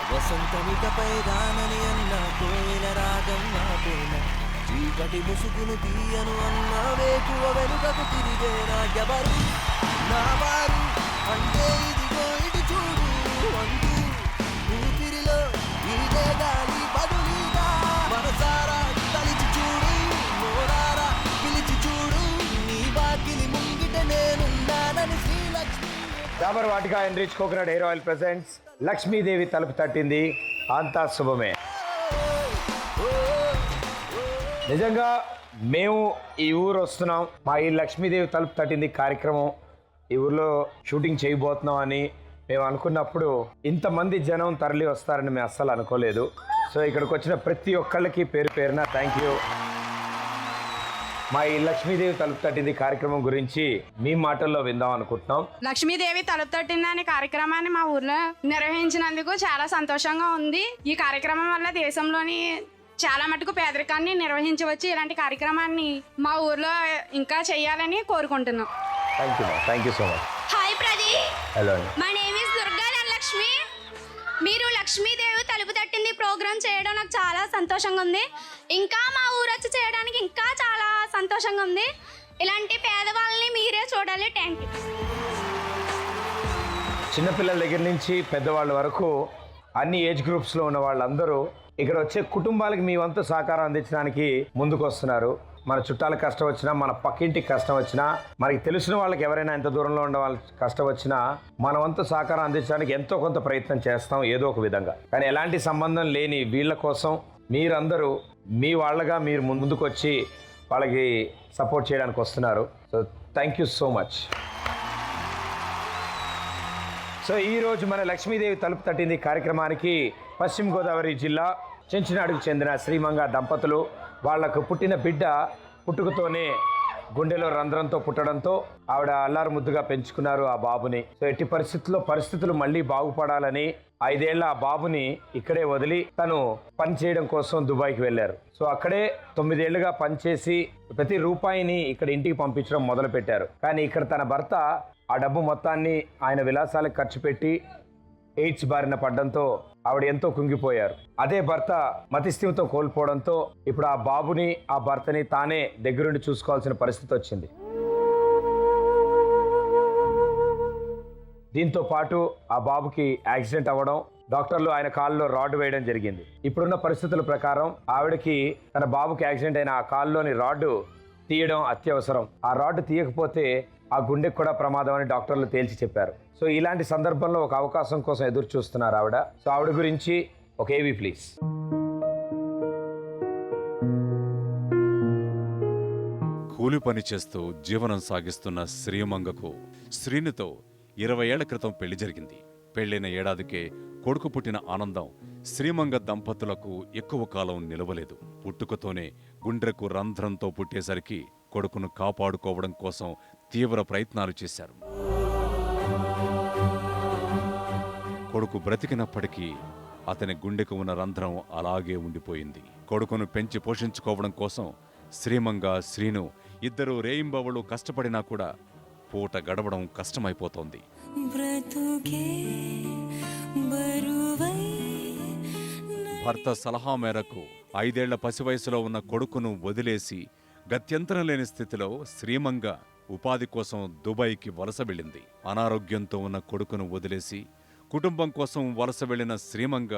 వసంతమికపై రానని అన్న కోయిల రాగం నాపేన చీకటి ముసుగును తీయను అన్న వేకువ వెనుకకు తిరిగేనా ఎవరు నా వారు అంటే ఇదిగో ఇటు చూడు అంటూ ఊపిరిలో ఇదే గాలి బదులీగా మనసారా తలిచి చూడు నోరారా పిలిచి చూడు నీ వాకిలి ముంగిట నేనున్నానని Srilakshmi. Dabur Vatika enrich coconut hair oil presents Lakshmidevi తలుపు తట్టింది అంతా శుభమే. నిజంగా మేము ఈ ఊరు వస్తున్నాం, మా ఈ లక్ష్మీదేవి తలుపు తట్టింది కార్యక్రమం ఈ ఊర్లో షూటింగ్ చేయబోతున్నాం అని మేము అనుకున్నప్పుడు ఇంతమంది జనం తరలి వస్తారని మేము అస్సలు అనుకోలేదు. సో ఇక్కడికి వచ్చిన ప్రతి ఒక్కళ్ళకి పేరు పేరున థ్యాంక్ యూ. మా ఈ లక్ష్మీదేవి తలుపు తట్టింది కార్యక్రమం గురించి మీ మాటల్లో విందాం అనుకుంటున్నాం. లక్ష్మీదేవి తలుపు తట్టింది అనే కార్యక్రమాన్ని మా ఊర్లో నిర్వహించినందుకు చాలా సంతోషంగా ఉంది. ఈ కార్యక్రమం వల్ల దేశంలోని చాలా మటుకు పేదరికాన్ని నిర్వహించవచ్చు. ఇలాంటి కార్యక్రమాన్ని మా ఊర్లో ఇంకా చేయాలని కోరుకుంటున్నాం. Thank you so much. Hi Pradeep. Hello. My name is Durga Dhanalakshmi. మీరు లక్ష్మీదేవి తలుపు తట్టింది ప్రోగ్రామ్ చేయడం నాకు చాలా సంతోషంగా ఉంది. ఇంకా మా ఊరు వచ్చి చేయడానికి ఇంకా చాలా సంతోషంగా ఉంది. ఇలాంటి పేదవాళ్ళని మీరే చూడాలి. Thank you. చిన్నపిల్లల దగ్గర నుంచి పెద్దవాళ్ళ వరకు అన్ని ఏజ్ గ్రూప్స్లో ఉన్న వాళ్ళందరూ ఇక్కడ వచ్చే కుటుంబాలకు మీ వంతు సహకారం అందించడానికి ముందుకు వస్తున్నారు. మన చుట్టాలకు కష్టం వచ్చినా, మన పక్కింటికి కష్టం వచ్చినా, మనకి తెలిసిన వాళ్ళకి ఎవరైనా ఎంత దూరంలో ఉండే వాళ్ళకి కష్టం వచ్చినా మన వంతు సహకారం అందించడానికి ఎంతో కొంత ప్రయత్నం చేస్తాం ఏదో ఒక విధంగా. కానీ ఎలాంటి సంబంధం లేని వీళ్ళ కోసం మీరందరూ మీ వాళ్ళగా మీరు ముందుకు వచ్చి వాళ్ళకి సపోర్ట్ చేయడానికి వస్తున్నారు. So thank you so much. So ఈరోజు మన లక్ష్మీదేవి తలుపు తట్టింది కార్యక్రమానికి పశ్చిమ గోదావరి జిల్లా చెంచినాడుకు చెందిన శ్రీమంగ దంపతులు వాళ్లకు పుట్టిన బిడ్డ పుట్టుకతోనే గుండెలో రంధ్రంతో పుట్టడంతో ఆవిడ అల్లారు ముద్దుగా పెంచుకున్నారు ఆ బాబుని. సో ఎట్టి పరిస్థితులు మళ్ళీ బాగుపడాలని 5 ఏళ్ల ఆ బాబుని ఇక్కడే వదిలి తను పని చేయడం కోసం దుబాయ్కి వెళ్ళారు. సో అక్కడే 9 ఏళ్లుగా పనిచేసి ప్రతి రూపాయిని ఇక్కడ ఇంటికి పంపించడం మొదలు పెట్టారు. కానీ ఇక్కడ తన భర్త ఆ డబ్బు మొత్తాన్ని ఆయన విలాసాలకు ఖర్చు పెట్టి ఎయిడ్స్ బారిన పడ్డంతో ఆవిడ ఎంతో కుంగిపోయారు. అదే భర్త మతిస్థిమితం కోల్పోవడంతో ఇప్పుడు ఆ బాబుని ఆ భర్తని తానే దగ్గరుండి చూసుకోవాల్సిన పరిస్థితి వచ్చింది. దీంతో పాటు ఆ బాబుకి యాక్సిడెంట్ అవ్వడం, డాక్టర్లు ఆయన కాల్లో రాడ్ వేయడం జరిగింది. ఇప్పుడున్న పరిస్థితుల ప్రకారం ఆవిడకి తన బాబుకి యాక్సిడెంట్ అయిన ఆ కాల్లోని రాడ్ తీయడం అత్యవసరం. ఆ రాడ్ తీయకపోతే ఆ గుండెకు కూడా ప్రమాదం అని డాక్టర్లు తేల్చి చెప్పారు. సో ఇలాంటి సందర్భంలో ఒక అవకాశం కోసం ఎదురు చూస్తున్నారు ఆవిడ. సో ఆవిడ గురించి ఒక ఏవీ ప్లీజ్. కూలి పని చేస్తూ జీవనం సాగిస్తున్న శ్రీమంగకు శ్రీనితో 20 ఏళ్ల క్రితం పెళ్లి జరిగింది. పెళ్లైన ఏడాదికే కొడుకు పుట్టిన ఆనందం శ్రీమంగ దంపతులకు ఎక్కువ కాలం నిలవలేదు. పుట్టుకతోనే గుండ్రెకు రంధ్రంతో పుట్టేసరికి కొడుకును కాపాడుకోవడం కోసం తీవ్ర ప్రయత్నాలు చేశారు. కొడుకు బ్రతికినప్పటికీ అతని గుండెకు ఉన్న రంధ్రం అలాగే ఉండిపోయింది. కొడుకును పెంచి పోషించుకోవడం కోసం శ్రీమంగ, శ్రీను ఇద్దరూ రేయింబవళ్ళు కష్టపడినా కూడా పూట గడవడం కష్టమైపోతోంది. భర్త సలహా మేరకు 5 ఏళ్ల పసివయసులో ఉన్న కొడుకును వదిలేసి గత్యంతరం లేని స్థితిలో శ్రీమంగ ఉపాధి కోసం దుబాయ్కి వలస వెళ్ళింది. అనారోగ్యంతో ఉన్న కొడుకును వదిలేసి కుటుంబం కోసం వలస వెళ్లిన శ్రీమంగ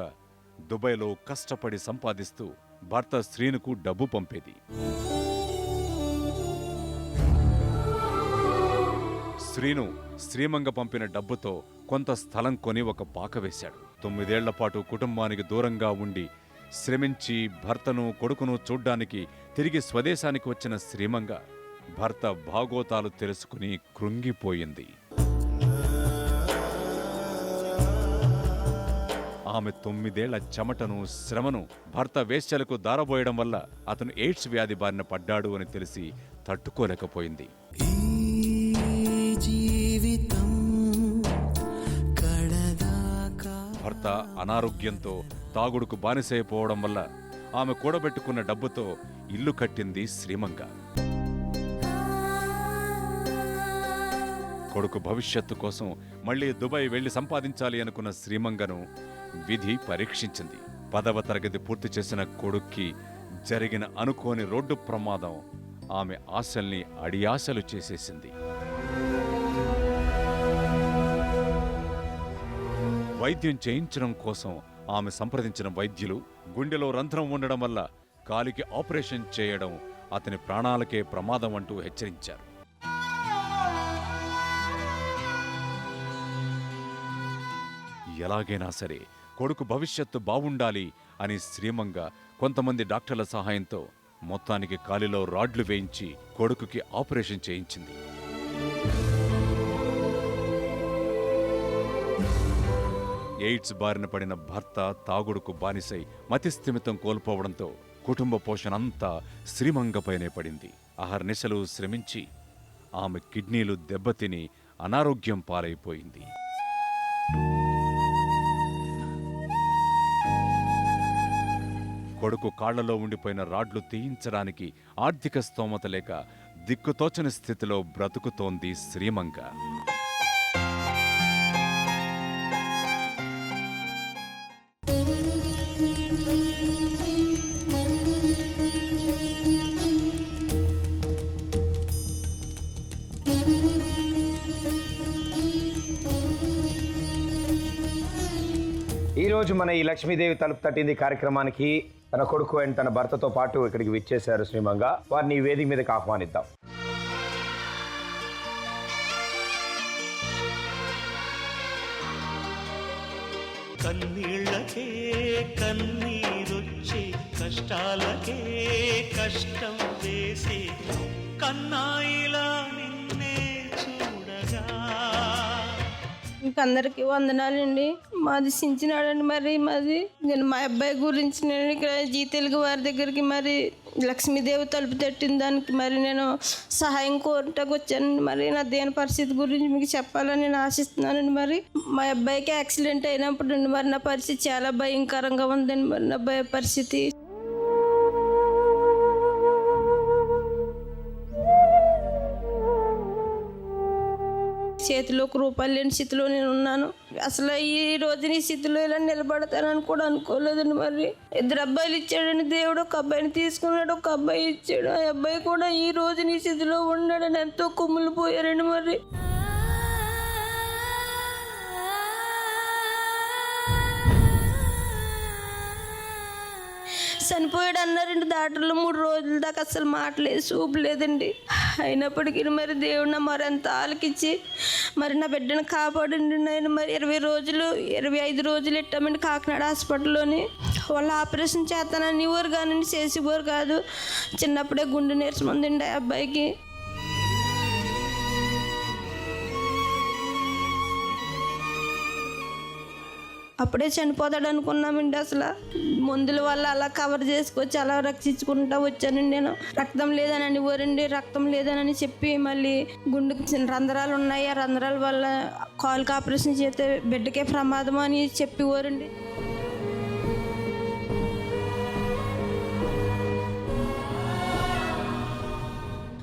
దుబాయ్లో కష్టపడి సంపాదిస్తూ భర్త శ్రీనుకు డబ్బు పంపేది. శ్రీను శ్రీమంగ పంపిన డబ్బుతో కొంత స్థలం కొని ఒక పాక వేశాడు. 9 ఏళ్ల పాటు కుటుంబానికి దూరంగా ఉండి శ్రమించి భర్తను కొడుకును చూడ్డానికి తిరిగి స్వదేశానికి వచ్చిన శ్రీమంగ భర్త భాగోతాలు తెలుసుకుని కృంగిపోయింది. ఆమె 9 ఏళ్ల చెమటను, శ్రమను భర్త వేశ్యలకు దారబోయడం వల్ల అతను ఎయిడ్స్ వ్యాధి బారిన పడ్డాడు అని తెలిసి తట్టుకోలేకపోయింది. భర్త అనారోగ్యంతో తాగుడుకు బానిసైపోవడం వల్ల ఆమె కూడబెట్టుకున్న డబ్బుతో ఇల్లు కట్టింది శ్రీమంగ. కొడుకు భవిష్యత్తు కోసం మళ్లీ దుబాయ్ వెళ్లి సంపాదించాలి అనుకున్న శ్రీమంగను విధి పరీక్షించింది. 10వ తరగతి పూర్తి చేసిన కొడుక్కి జరిగిన అనుకోని రోడ్డు ప్రమాదం ఆమె ఆశల్ని అడియాశలు చేసేసింది. వైద్యం చేయించడం కోసం ఆమె సంప్రదించిన వైద్యులు గుండెలో రంధ్రం ఉండడం వల్ల కాలికి ఆపరేషన్ చేయడం అతని ప్రాణాలకే ప్రమాదం అంటూ హెచ్చరించారు. ఎలాగైనా సరే కొడుకు భవిష్యత్తు బావుండాలి అని శ్రీమంగ కొంతమంది డాక్టర్ల సహాయంతో మొత్తానికి కాలిలో రాడ్లు వేయించి కొడుకుకి ఆపరేషన్ చేయించింది. ఎయిడ్స్ బారిన పడిన భర్త తాగుడుకు బానిసై మతిస్థిమితం కోల్పోవడంతో కుటుంబ పోషణంతా శ్రీమంగపైనే పడింది. అహర్నిశలు శ్రమించి ఆమె కిడ్నీలు దెబ్బతిని అనారోగ్యం పాలైపోయింది. కొడుకు కాళ్లలో ఉండిపోయిన రాడ్లు తీయించడానికి ఆర్థిక స్తోమత లేక దిక్కుతోచని స్థితిలో బ్రతుకుతోంది శ్రీమంగ. ఈరోజు మన ఈ లక్ష్మీదేవి తలుపు తట్టింది కార్యక్రమానికి తన కొడుకు అండ్ తన భర్తతో పాటు ఇక్కడికి విచ్చేశారు శ్రీమంగ. వారిని ఈ వేదిక మీదకి ఆహ్వానిద్దాం. కన్నీళ్ళకే కన్నీరొచ్చే కష్టాలకే కష్టం వేసే కన్నాయిలా నిన్నే చూడగా. అందరికి వందనాలండి. మాది సించినాడండి. మరి నేను మా అబ్బాయి గురించి నేను ఇక్కడ జీ తెలుగు వారి దగ్గరికి మరి లక్ష్మీదేవి తలుపు తట్టిన దానికి మరి నేను సహాయం కోరటానికి వచ్చానండి. మరి నా దేని పరిస్థితి గురించి మీకు చెప్పాలని నేను ఆశిస్తున్నానండి. మరి మా అబ్బాయికి యాక్సిడెంట్ అయినప్పుడు మరి నా పరిస్థితి చాలా భయంకరంగా ఉందండి. మరి నా అబ్బాయి పరిస్థితి చేతిలో ₹1 లేని స్థితిలో నేను ఉన్నాను. అసలు ఈ రోజు నీ స్థితిలో ఇలా నిలబడతానని కూడా అనుకోలేదండి. మరి 2 అబ్బాయిలు ఇచ్చాడని దేవుడు. ఒక అబ్బాయిని తీసుకున్నాడు, ఒక అబ్బాయి ఇచ్చాడు. ఆ అబ్బాయి కూడా ఈ రోజు నీ స్థితిలో ఉన్నాడని ఎంతో కుమ్ములు పోయారండి. మరి చనిపోయాడు అన్నారండి డాక్టర్లు. 3 రోజుల దాకా అసలు మాటలేదు, చూపు లేదండి. అయినప్పటికీ మరి దేవుడు నా మరి అంత ఆలకిచ్చి మరి నా బిడ్డను కాపాడండి. నేను మరి 25 రోజులు ఇట్టామండి కాకినాడ హాస్పిటల్లోని. వాళ్ళు ఆపరేషన్ చేస్తానని ఊరు కానీ చేసేవారు కాదు. చిన్నప్పుడే గుండె నీరసం ఉందండి ఆ అబ్బాయికి. అప్పుడే చనిపోతాడు అనుకున్నామండి. అసలు మందుల వల్ల అలా కవర్ చేసుకొచ్చి అలా రక్షించుకుంటా వచ్చానండి. నేను రక్తం లేదని ఊరండి, రక్తం లేదని చెప్పి మళ్ళీ గుండెకి చిన్న రంధ్రాలు ఉన్నాయి, ఆ రంధ్రాల వల్ల కాలుకి ఆపరేషన్ చేస్తే బిడ్డకే ప్రమాదం అని చెప్పి ఊరండి.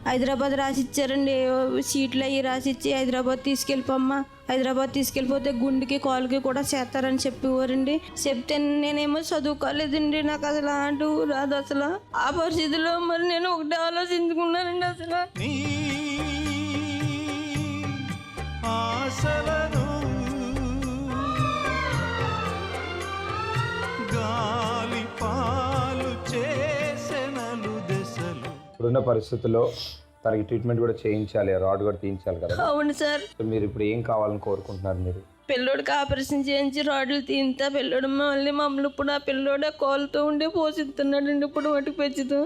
హైదరాబాద్ రాసిచ్చారండి. సీట్లు అవి రాసిచ్చి హైదరాబాద్ తీసుకెళ్ళిపోమ్మా, హైదరాబాద్ తీసుకెళ్ళిపోతే గుండెకి కాలుకి కూడా చేస్తారని చెప్పేవారండి. చెప్తే నేనేమో చదువుకోలేదండి, నాకు అసలు అంటూ రాదు. అసలు ఆ పరిస్థితిలో మరి నేను ఒకటే ఆలోచించుకున్నానండి. అసలు ఆశలను గాలి పాలు చేసెనలు దశలు. ఇప్పుడున్న పరిస్థితుల్లో తనకి ట్రీట్మెంట్ కూడా చేయించాలి, రాడ్ కూడా తీయించాలి కదా. అవును సార్. మీరు ఇప్పుడు ఏం కావాలని కోరుకుంటున్నారు? మీరు పిల్లోడికి ఆపరేషన్ చేయించి రాడ్లు తీయింతా పిల్లోడు మళ్ళీ మమ్మల్ని ఇప్పుడు ఆ పిల్లోడే కాలుతో ఉండి పోషిస్తున్నాడండి. ఇప్పుడు మటుకు పెంచుతూ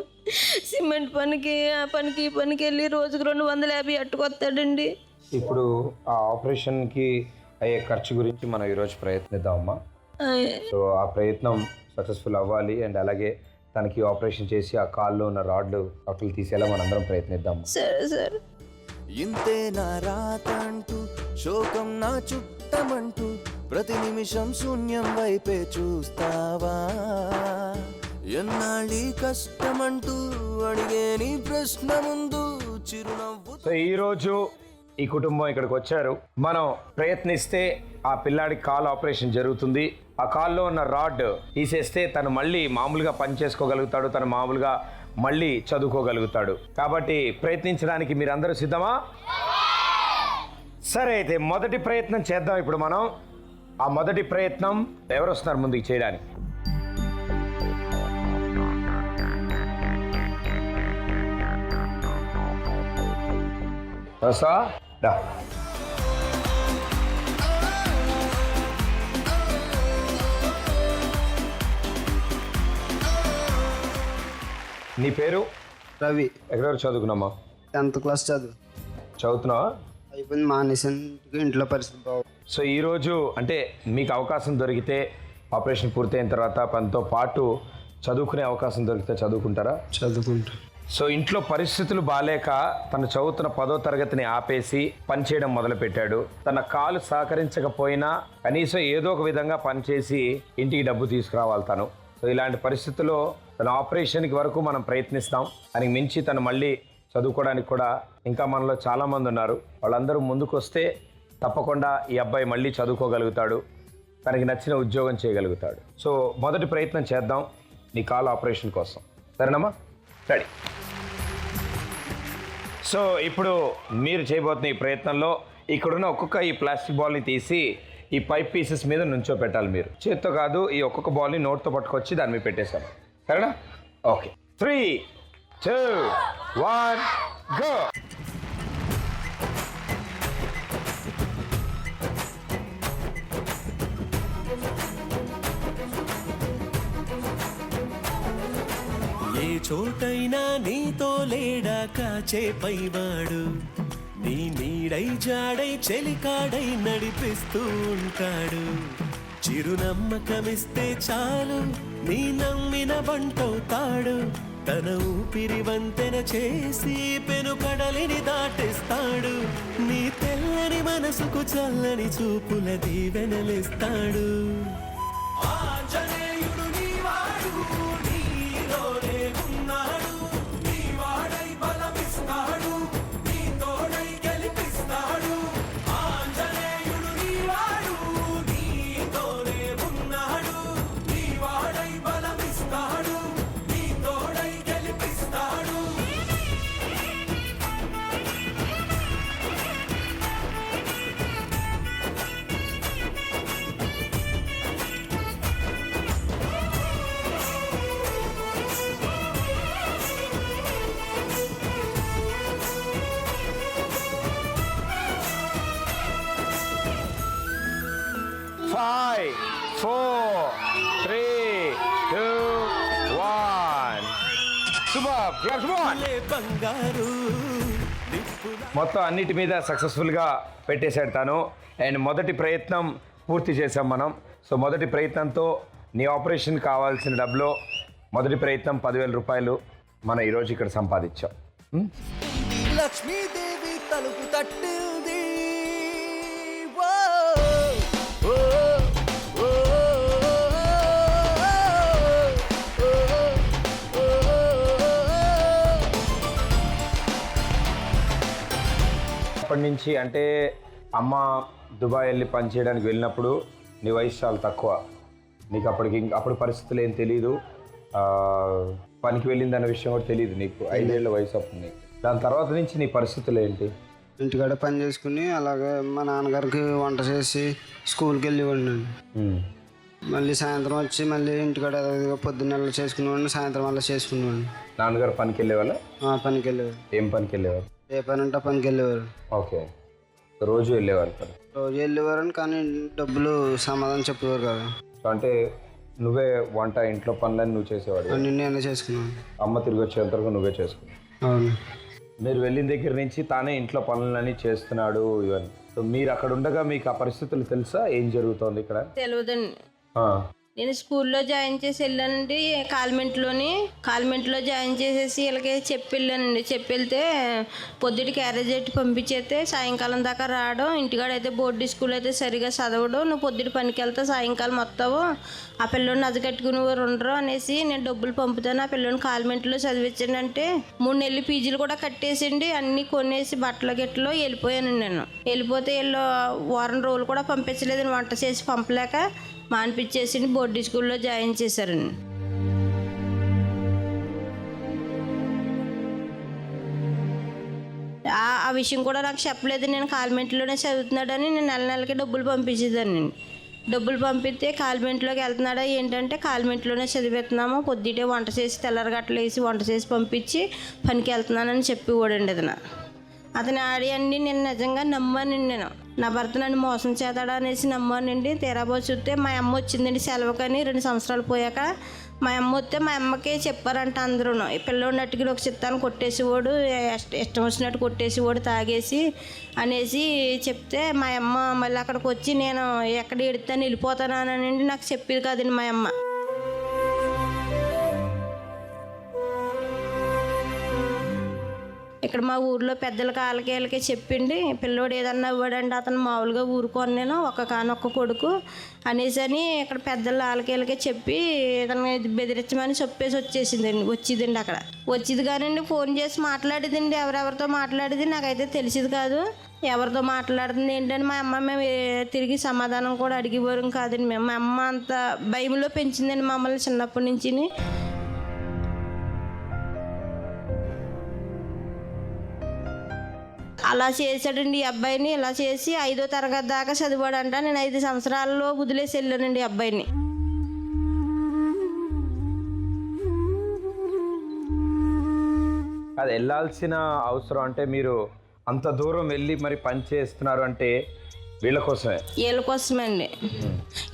సిమెంట్ పనికి ఆ పనికి ఈ పనికి వెళ్ళి రోజుకు 250 అట్టుకొస్తాడండి. ఇప్పుడు ఆ ఆపరేషన్కి అయ్యే ఖర్చు గురించి మనం ఈరోజు ప్రయత్నిద్దామమ్మా. సో ఆ ప్రయత్నం సక్సెస్ఫుల్ అవ్వాలి అండ్ అలాగే తనకి ఆపరేషన్ చేసి ఆ కాల్లో ఉన్న రాడ్లు డాక్టర్లు తీసేలా మనందరం ప్రయత్నిద్దాం. సరే సార్. ఇంతే నా రాత అంటూ శోకం నా చుట్టమంటూ ప్రతి నిమిషం శూన్యం వైపే చూస్తావా? ఎన్నాళ్ళీ కష్టమంటూ అడిగే నీ ప్రశ్న ముందు చిరునవ్వు. సో ఈరోజు ఈ కుటుంబం ఇక్కడికి వచ్చారు. మనం ప్రయత్నిస్తే ఆ పిల్లాడికి కాలు ఆపరేషన్ జరుగుతుంది. ఆ కాల్లో ఉన్న రాడ్ తీసేస్తే తను మళ్ళీ మామూలుగా పని చేసుకోగలుగుతాడు, తను మామూలుగా మళ్ళీ చదువుకోగలుగుతాడు. కాబట్టి ప్రయత్నించడానికి మీరందరూ సిద్ధమా? సరే, అయితే మొదటి ప్రయత్నం చేద్దాం ఇప్పుడు మనం. ఆ మొదటి ప్రయత్నం ఎవరు వస్తున్నారు ముందుకు చేయడానికి? రా. నీ పేరు? రవి. ఎక్కడెవరు చదువుకున్నామా? 10th క్లాస్ చదువుతున్నావా? అయిపోయింది, మానేసాను. ఇంట్లో పరిస్థితి బాగు. సో ఈరోజు అంటే మీకు అవకాశం దొరికితే ఆపరేషన్ పూర్తయిన తర్వాత పనితో పాటు చదువుకునే అవకాశం దొరికితే చదువుకుంటారా? చదువుకుంటా. సో ఇంట్లో పరిస్థితులు బాలేక తను చదువుతున్న 10వ తరగతిని ఆపేసి పని చేయడం మొదలుపెట్టాడు. తన కాలు సహకరించకపోయినా కనీసం ఏదో ఒక విధంగా పనిచేసి ఇంటికి డబ్బు తీసుకురావాలి తను. సో ఇలాంటి పరిస్థితుల్లో తన ఆపరేషన్కి వరకు మనం ప్రయత్నిస్తాం. దానికి మించి తను మళ్ళీ చదువుకోవడానికి కూడా ఇంకా మనలో చాలామంది ఉన్నారు. వాళ్ళందరూ ముందుకు వస్తే తప్పకుండా ఈ అబ్బాయి మళ్ళీ చదువుకోగలుగుతాడు, తనకి నచ్చిన ఉద్యోగం చేయగలుగుతాడు. సో మొదటి ప్రయత్నం చేద్దాం నీ కాలు ఆపరేషన్ కోసం. సరేనమ్మా? రెడీ. సో ఇప్పుడు మీరు చేయబోతున్న ఈ ప్రయత్నంలో ఇక్కడున్న ఒక్కొక్క ఈ ప్లాస్టిక్ బాల్ని తీసి ఈ పైప్ పీసెస్ మీద నుంచో పెట్టాలి. మీరు చేత్తో కాదు, ఈ ఒక్కొక్క బాల్ని నోట్తో పట్టుకొచ్చి దాని మీద పెట్టేశాను. సరేనా? ఓకే. 3, 2, 1 గో. ఏ చోటైనా నీతో లేడా కాచే పైవాడు, నీ నీడై జాడై చెలికాడై నడిపిస్తూ ఉంటాడు. చిరునమ్మకమిస్తే చాలు నీ నమ్మిన బంటవుతాడు. తన ఊపిరి వంతెన చేసి పెనుకడలిని దాటిస్తాడు. నీ తెల్లని మనసుకు చల్లని చూపుల దీవెనలిస్తాడు. ఆంజనేయుడు నీవాడు, నీలోనే ఉన్నాడు. నీ వాడై బలమిస్తాడు, నీ తోడై గెలిపిస్తాడు. ఆంజనేయుడు నీవాడు, నీతోనే ఉన్నాడు. నీ వాడై బలమిస్తాడు, నీ తోడై గెలిపిస్తాడు. Five, 4, 3, 2, 1. Superb. Yes, come on. లే బంగారు నిప్పుల మొత్తం అన్నిటి మీద సక్సెస్ఫుల్గా పెట్టేశాడు తను. అండ్ మొదటి ప్రయత్నం పూర్తి చేసాం మనం. సో మొదటి ప్రయత్నంతో నీ ఆపరేషన్ కావాల్సిన డబ్బులో మొదటి ప్రయత్నం 10,000 రూపాయలు మనం ఈరోజు ఇక్కడ సంపాదించాం. లక్ష్మీదేవి తలుపు తట్టింది. ఓ, ఓ, ఓ, ఓ, ఓ. అప్పటి నుంచి అంటే అమ్మ దుబాయ్ వెళ్ళి పని చేయడానికి వెళ్ళినప్పుడు నీ వయసు చాలా తక్కువ. నీకు అప్పుడు పరిస్థితులు ఏం తెలీదు, పనికి వెళ్ళిందన్న విషయం కూడా తెలియదు నీకు. 5 ఏళ్ళ వయసు అప్పుడు నీకు. దాని తర్వాత నుంచి నీ పరిస్థితులు ఏంటి? ఇంటికాడ పని చేసుకుని అలాగే మా నాన్నగారికి వంట చేసి స్కూల్కి వెళ్ళేవాడిని. మళ్ళీ సాయంత్రం వచ్చి మళ్ళీ ఇంటికాడ పొద్దున్నెల చేసుకునేవాడిని, సాయంత్రం వల్ల చేసుకునేవాడిని. నాన్నగారు పనికి వెళ్ళేవాళ్ళ? పనికి వెళ్ళేవారు. ఏం పనికి వెళ్ళేవారు? ఏ పని ఉంటే పనికి వెళ్ళేవారు. ఓకే. రోజు వెళ్ళేవారు కదా? రోజు వెళ్ళేవారని, కానీ డబ్బులు సమాధానం చెప్పేవారు కదా. సో అంటే నువ్వే వంట ఇంట్లో పనులన్నీ నువ్వు చేసేవాడు? అన్నీ నేనే చేసుకున్నాను. అమ్మ తిరిగి వచ్చేంత వరకు నువ్వే చేసుకున్నావు? అవును. మీరు వెళ్ళిన దగ్గర నుంచి తానే ఇంట్లో పనులన్నీ చేస్తున్నాడు ఇవన్నీ. సో మీరు అక్కడ ఉండగా మీకు ఆ పరిస్థితులు తెలుసా? ఏం జరుగుతోంది ఇక్కడ? తెలియదండి. నేను స్కూల్లో జాయిన్ చేసి వెళ్ళానండి. కాల్మెంట్లో జాయిన్ చేసేసి వీళ్ళకి చెప్పి వెళ్ళానండి. చెప్పి వెళ్తే పొద్దుటి క్యారేజ్ ఎట్టి పంపించేస్తే సాయంకాలం దాకా రావడం, ఇంటికాడైతే బోర్డు స్కూల్ అయితే సరిగా చదవడం, నువ్వు పొద్దుటి పనికి వెళ్తే సాయంకాలం వస్తావు, ఆ పిల్లోని అది కట్టుకుని ఉండరు అనేసి నేను డబ్బులు పంపుతాను, ఆ పిల్లోని కాల్మెంట్లో చదివించండి అంటే 3 నెలలు పీజీలు కూడా కట్టేసిండి, అన్నీ కొనేసి బట్టలు గిట్టలో వెళ్ళిపోయానండి. నేను వెళ్ళిపోతే వీళ్ళు వారం రోజులు కూడా పంపించలేదు, వంట చేసి పంపలేక మానిపించేసి బోర్డు స్కూల్లో జాయిన్ చేశారండి. ఆ విషయం కూడా నాకు చెప్పలేదు. నేను కాల్మెంట్లోనే చదువుతున్నాడని నేను నెలకి డబ్బులు పంపించేదాన్ని. డబ్బులు పంపిస్తే కాల్మెంట్లోకి వెళ్తున్నాడా ఏంటంటే కాల్మెంట్లోనే చదివేస్తున్నాము, పొద్దుటే వంట చేసి తెల్లరగట్టలు వేసి వంట చేసి పంపించి పనికి వెళ్తున్నానని చెప్పేవాడండి. అతని ఆడి అండి నేను నిజంగా నమ్మానండి. నేను నా భర్త నన్ను మోసం చేస్తాడా అనేసి నమ్మానండి. తీరాబోసి చూస్తే మా అమ్మ వచ్చిందండి సెలవుకని 2 సంవత్సరాలు పోయాక. మా అమ్మ వస్తే మా అమ్మకే చెప్పారంట అందరూ, ఈ పిల్లోడిని అట్టుకుని ఒక చిత్తాన్ని కొట్టేసేవాడు, ఇష్టం వచ్చినట్టు కొట్టేసేవాడు తాగేసి అనేసి చెప్తే మా అమ్మ మళ్ళీ అక్కడికి వచ్చి నేను ఎక్కడ ఎడుతాను వెళ్ళిపోతానండి నాకు చెప్పేది కాదండి మా అమ్మ. ఇక్కడ మా ఊర్లో పెద్దలకి వాళ్ళకి చెప్పిండి, పిల్లోడు ఏదన్నా ఇవ్వడండి అతను మామూలుగా ఊరుకోను నేను కానొక్క కొడుకు అనేసి అని ఇక్కడ పెద్దలు వాళ్ళకి చెప్పి ఏదన్నా బెదిరించమని చెప్పేసి వచ్చిందండి. అక్కడ వచ్చింది కానండి ఫోన్ చేసి మాట్లాడేదండి, ఎవరెవరితో మాట్లాడేది నాకైతే తెలిసేది కాదు. ఎవరితో మాట్లాడుతుంది ఏంటని మా అమ్మ మేము తిరిగి సమాధానం కూడా అడిగేవారం కాదండి. మా అమ్మ అంత భయంలో పెంచిందండి మమ్మల్ని చిన్నప్పటి నుంచి. అలా చేశాడండి ఈ అబ్బాయిని. ఇలా చేసి 5వ తరగతి దాకా చదివాడంట. నేను 5 సంవత్సరాల్లో వదిలేసి వెళ్ళానండి ఈ అబ్బాయిని. అది వెళ్ళాల్సిన అవసరం అంటే మీరు అంత దూరం వెళ్ళి మరి పని చేస్తున్నారు అంటే వీళ్ళ కోసమే అండి.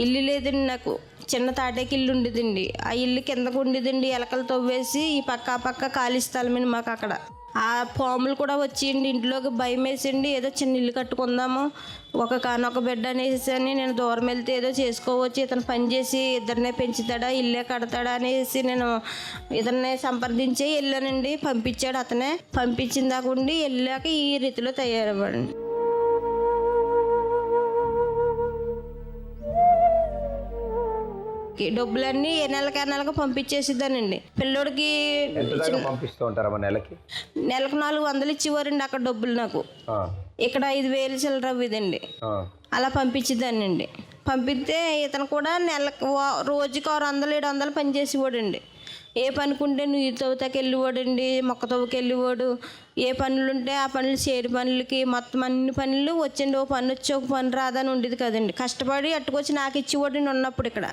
ఇల్లు లేదండి నాకు, చిన్న తాటేకి ఇల్లు ఉండేదండి. ఆ ఇల్లు కిందకు ఉండేదండి, ఎలకలు తవ్వేసి ఈ పక్క ఖాళీ స్థలమండి మాకు. అక్కడ ఆ పాములు కూడా వచ్చిండి, ఇంట్లోకి భయం వేసిండి. ఏదో చిన్న ఇల్లు కట్టుకుందాము, ఒక బిడ్డ అనేసి అని నేను దూరం వెళ్తే ఏదో చేసుకోవచ్చు, ఇతను పని చేసి ఇద్దరినే పెంచుతాడా ఇల్లే కడతాడా అనేసి నేను ఇతన్నే సంప్రదించి వెళ్ళానండి. పంపించాడు అతనే. పంపించిన దాకా ఉండి వెళ్ళాక ఈ రీతిలో తయారవ్వండి. డబ్బులన్నీ నెలకు పంపించేసిద్దానండి. పిల్లోడికి పంపిస్తూ ఉంటారు. నెలకు 400 ఇచ్చేవారండి అక్కడ డబ్బులు నాకు. ఇక్కడ 5,000 చిల్లర ఇదండి. అలా పంపించేదానండి. పంపిస్తే ఇతను కూడా రోజుకి 600-700 పని చేసేవాడండి. ఏ పనుకుంటే నీరు తవ్వుతాకి వెళ్ళేవాడండి, మొక్క తవ్వుకి వెళ్ళేవాడు. ఏ పనులు ఉంటే ఆ పనులు చేరి పనులకి మొత్తం అన్ని పనులు వచ్చండి. ఓ పని వచ్చి ఒక పని రాదని ఉండేది కదండి. కష్టపడి అట్టుకొచ్చి నాకు ఇచ్చేవాడండి ఉన్నప్పుడు ఇక్కడ.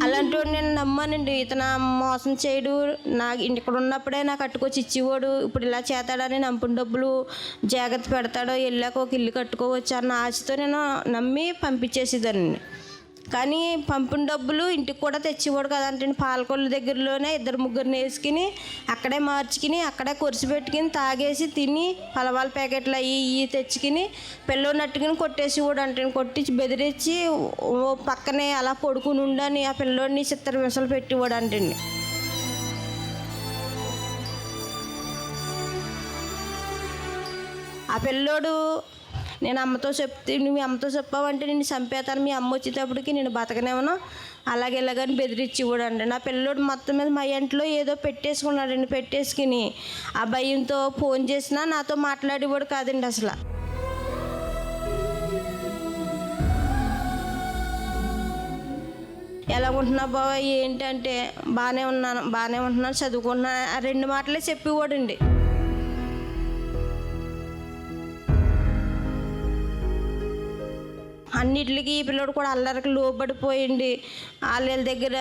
అలాంటి వాడు నేను నమ్మానండి. ఇతను మోసం చేయడు, నాకు ఇక్కడ ఉన్నప్పుడే నాకు కట్టుకొచ్చి ఇచ్చేవాడు. ఇప్పుడు ఇలా చేస్తాడని నంపుని డబ్బులు జాగ్రత్త పెడతాడో, వెళ్ళాక ఒక ఇల్లు కట్టుకోవచ్చు అన్న ఆశతో నేను నమ్మి పంపించేసేదాన్ని. కానీ పంపిన డబ్బులు ఇంటికి కూడా తెచ్చేవాడు కదంటే పాలకొల్లు దగ్గరలోనే 2-3 వేసుకుని అక్కడే మార్చుకుని అక్కడే కొరిసి పెట్టుకుని తాగేసి తిని పలవాల ప్యాకెట్లు అవి తెచ్చుకుని పిల్లోని నట్టుకుని కొట్టేసేవాడు. అంటే కొట్టి బెదిరించి పక్కనే అలా పడుకుని ఉండని ఆ పిల్లోడిని చిత్తర విమసలు పెట్టేవాడు. అంటండి ఆ పిల్లోడు నేను అమ్మతో చెప్తే నువ్వు అమ్మతో చెప్పావంటే నేను చంపేతాను, మీ అమ్మ వచ్చేటప్పటికి నేను బతకనేమను అలాగే ఇలాగని బెదిరించేవాడు అండి. నా పిల్లోడు మొత్తం మీద మా ఇంట్లో ఏదో పెట్టేసుకున్నాడండి. పెట్టేసుకుని ఆ భయంతో ఫోన్ చేసినా నాతో మాట్లాడేవాడు కాదండి అసలు. ఎలా ఉంటున్నా బాబా ఏంటంటే బాగానే ఉంటున్నాను చదువుకుంటున్నాను, ఆ 2 మాటలే చెప్పేవాడండి. అన్నిటికి ఈ పిల్లడు కూడా అల్లరికి లోబడిపోయింది. వాళ్ళ దగ్గర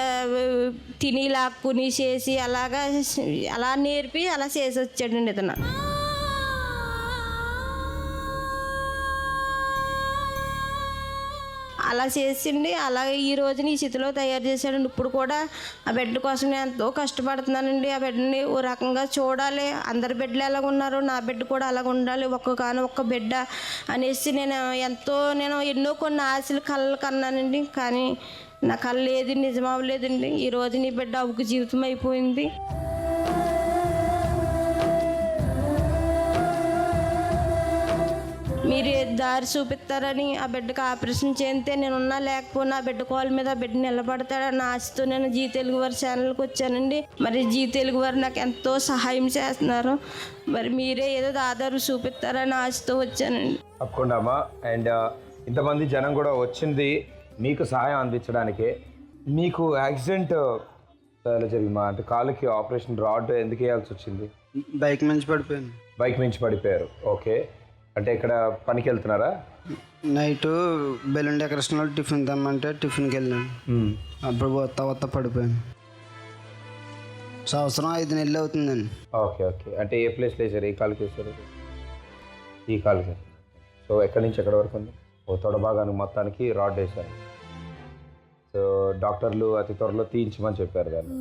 తిని లాక్కుని చేసి అలా నేర్పి అలా చేసి వచ్చాడండి ఇతను. అలా చేసిండి అలాగే ఈ రోజుని ఈ స్థితిలో తయారు చేశాడండి. ఇప్పుడు కూడా ఆ బిడ్డ కోసం నేను ఎంతో కష్టపడుతున్నానండి. ఆ బిడ్డని ఓ రకంగా చూడాలి, అందరి బిడ్డలు ఎలాగ ఉన్నారో నా బిడ్డ కూడా అలాగ ఉండాలి, ఒక్క బిడ్డ అనేసి నేను ఎన్నో కొన్ని ఆశలు కళ్ళు కన్నానండి. కానీ నా కళ్ళు ఏది నిజం అవ్వలేదండి. ఈ రోజు నీ బిడ్డ ఒక జీవితం అయిపోయింది. మీరు దారి చూపిస్తారని ఆ బిడ్డకు ఆపరేషన్ చేస్తే నేనున్నా లేకపోయినా ఆ బిడ్డ కాళ్ళ మీద ఆ బిడ్డ నిలబడతాడన్న ఆశతో నేను జీ తెలుగు వారి ఛానల్కి వచ్చానండి. మరి జీ తెలుగు వారు నాకు ఎంతో సహాయం చేస్తున్నారు. మరి మీరే ఏదో ఆధారు చూపిస్తారని ఆశతో వచ్చానండి. తప్పకుండా అమ్మా. అండ్ ఇంతమంది జనం కూడా వచ్చింది మీకు సహాయం అందించడానికే. మీకు యాక్సిడెంట్ ఎలా జరిగిందమ్మా? అంటే కాలుకి ఆపరేషన్ రాడ్ ఎందుకు వేయాల్సి వచ్చింది? బైక్ మించి పడిపోయాను. బైక్ మించి పడిపోయారు. ఓకే. అంటే ఇక్కడ పనికి వెళ్తున్నారా? నైట్ బెలూన్ డెకరేషన్లో టిఫిన్ తెమ్మంటే టిఫిన్కి వెళ్ళాను. అప్పుడు వస్తా పడిపోయాను. సంవత్సరం 5 నెలలు అవుతుందండి. ఓకే. అంటే ఏ ప్లేస్లో వేసారు? ఏ కాలుకి వేసారు? ఈ కాలుకి. సో ఎక్కడి నుంచి ఎక్కడి వరకు ఉంది? ఓ తొడ భాగానికి మొత్తానికి రాడ్ వేశారు. సో డాక్టర్లు అతి త్వరలో తీయించమని చెప్పారు దాన్ని.